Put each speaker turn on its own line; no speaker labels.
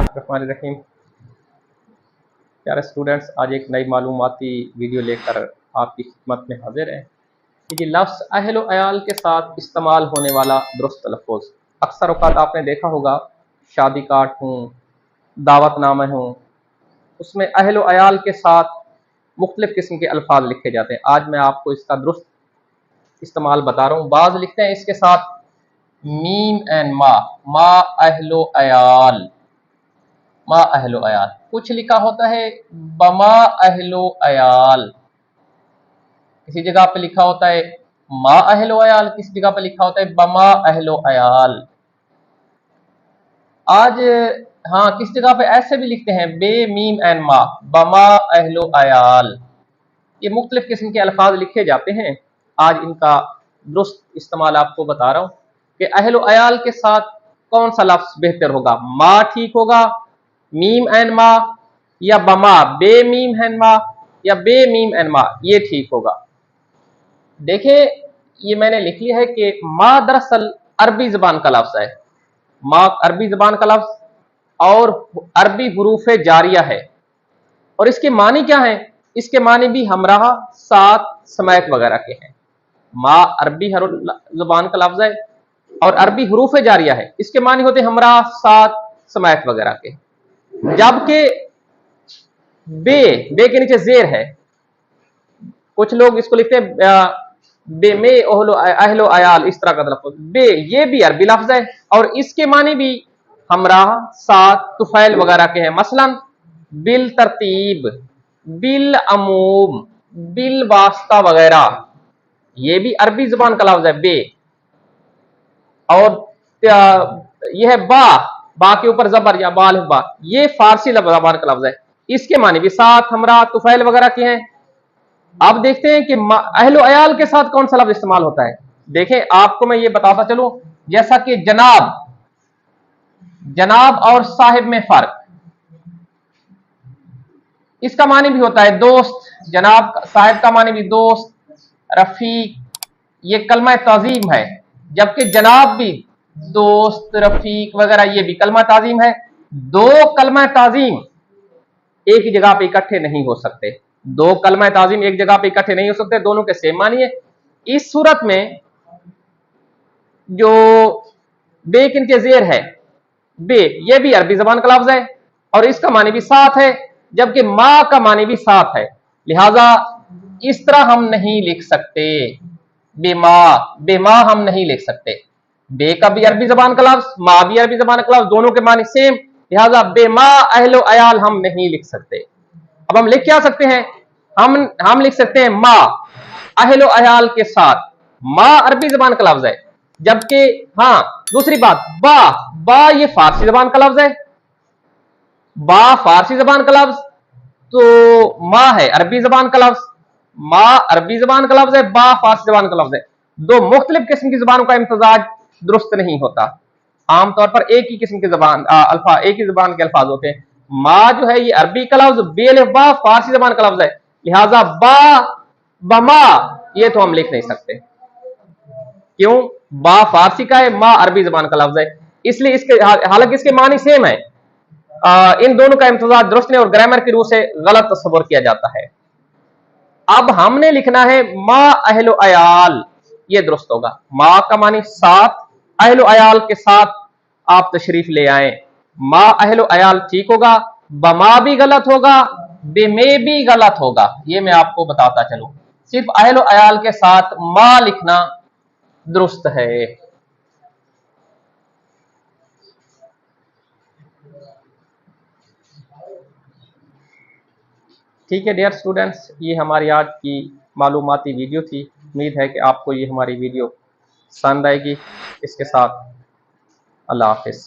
बिस्मिल्लाहिर्रहमानिर्रहीम। प्यारे स्टूडेंट्स, आज एक नई मालूमाती वीडियो लेकर आपकी खिदमत में हाजिर है। कि लफ्ज़ अहल व अयाल के साथ इस्तेमाल होने वाला दुरुस्त लफ्ज़। अक्सर औक़ात आपने देखा होगा शादी कार्ड हों, दावतनामे हों, उसमें अहल व अयाल के साथ मुख्तलिफ़ किस्म के अल्फाज लिखे जाते हैं। आज मैं आपको इसका दुरुस्त इस्तेमाल बता रहा हूँ। बाज़ लिखते हैं इसके साथ मीम एंड मा अहल व अयाल, मा अहलो अयाल। कुछ लिखा होता है बमा अहलो अयाल, किसी जगह पे लिखा होता है मा अहलो अयाल, किसी जगह पे लिखा होता है बमा अहलो अयाल। आज हाँ, किस जगह पे ऐसे भी लिखते हैं बे मीम एंड मा, बमा अहलो अयाल। ये मुख्तलिफ किस्म के अल्फाज लिखे जाते हैं। आज इनका दुरुस्त इस्तेमाल आपको बता रहा हूँ कि अहलो अयाल के साथ कौन सा लफ्ज़ बेहतर होगा। मा ठीक होगा, मीम एंड मा, या बमा, बे मीम एंड मा, या बे मीम एंड मा, ये ठीक होगा। देखें, ये मैंने लिख लिया है कि मा दरअसल अरबी ज़बान का लफ्ज़ है। मा अरबी ज़बान का लफ्ज़ और अरबी हुरूफ जारिया है। और इसके मानी क्या है? इसके मानी भी हमराह, साथ, समायत वगैरह के हैं। मा अरबी ज़बान का लफ्ज़ है और अरबी हुरूफ जारिया है। इसके मानी होते हमराह, साथ, समायत वगैरह के। जबकि बे के नीचे जेर है। कुछ लोग इसको लिखते हैं बे में अहलो अयाल, इस तरह का लफ्ज़। बे ये भी अरबी लफ्ज़ है और इसके मानी भी हमराह, साथ, तुफैल वगैरह के हैं। मसलन बिल तरतीब, बिल अमूम, बिल वास्ता वगैरह, ये भी अरबी ज़बान का लफ्ज़ है बे। और यह है बा के ऊपर जबर या बाल बा, ये फारसी ज़बान का लफ्ज़ है। इसके मानी भी साथ, हमरा, तुफैल वगैरह के हैं। अब देखते हैं कि अहलो अयाल के साथ कौन सा लफ्ज़ इस्तेमाल होता है। देखें, आपको मैं ये बताता चलूं, जैसा कि जनाब और साहिब में फर्क। इसका मानी भी होता है दोस्त, जनाब साहिब का मानी भी दोस्त, रफीक, ये कलमा ताज़ीम है। जबकि जनाब भी दोस्त, रफीक वगैरह ये भी कलमा ताज़ीम है। दो कलमा ताज़ीम एक ही जगह पे इकट्ठे नहीं हो सकते। दो कलमा ताज़ीम एक जगह पे इकट्ठे नहीं हो सकते, दोनों के सेम मानी है। इस सूरत में जो बे के नीचे जेर है, बे ये भी अरबी ज़बान का लफ्ज़ है और इसका मानी भी साथ है, जबकि मा का मानी भी साथ है। लिहाजा इस तरह हम नहीं लिख सकते। बेमा हम नहीं लिख सकते। बे का भी अरबी ज़बान का लफ्ज़, मा भी अरबी ज़बान का लफ्ज़, दोनों के मानी सेम। लिहाजा बेमा अहलो अयाल हम नहीं लिख सकते। अब हम लिख क्या सकते हैं? हम लिख सकते हैं मा अहलो अयाल के साथ। मा अरबी ज़बान का लफ्ज़ है, जबकि हाँ दूसरी बात बा ये फारसी ज़बान का लफ्ज़ है। बा फारसी ज़बान का लफ्ज़, तो मा है अरबी ज़बान का लफ्ज़। मा अरबी ज़बान का लफ्ज़ है, बा फारसी ज़बान का लफ्ज़ है। दो मुख्तलिफ किस्म की ज़बानों का इम्तिजाज दुरुस्त नहीं होता। आमतौर पर एक ही किस्म की ज़बान एक ही ज़बान के अल्फाज होते हैं। मा जो है ये अरबी का लफ्ज़, बा फारसी ज़बान का लफ्ज़ है। लिहाजा बमा ये तो हम लिख नहीं सकते। क्यों? बा फारसी का है, मा अरबी ज़बान का लफ्ज़ है, इसलिए इसके हालांकि इसके मानी सेम है। इन दोनों का इम्तिजाज दुरुस्त नहीं और ग्रामर की रूह से गलत तस्वर किया जाता है। अब हमने लिखना है मा अहलो अयाल, ये दुरुस्त होगा। मा का मानी साथ, अहलो अयाल के साथ आप तशरीफ ले आए। मा अहलो अयाल ठीक होगा, बमा भी गलत होगा, बेमे भी गलत होगा। ये मैं आपको बताता चलूं, सिर्फ अहलो अयाल के साथ मा लिखना दुरुस्त है। ठीक है डियर स्टूडेंट्स, ये हमारी आज की मालूमाती वीडियो थी। उम्मीद है कि आपको ये हमारी वीडियो पसंद आएगी। इसके साथ अल्लाह हाफिज़।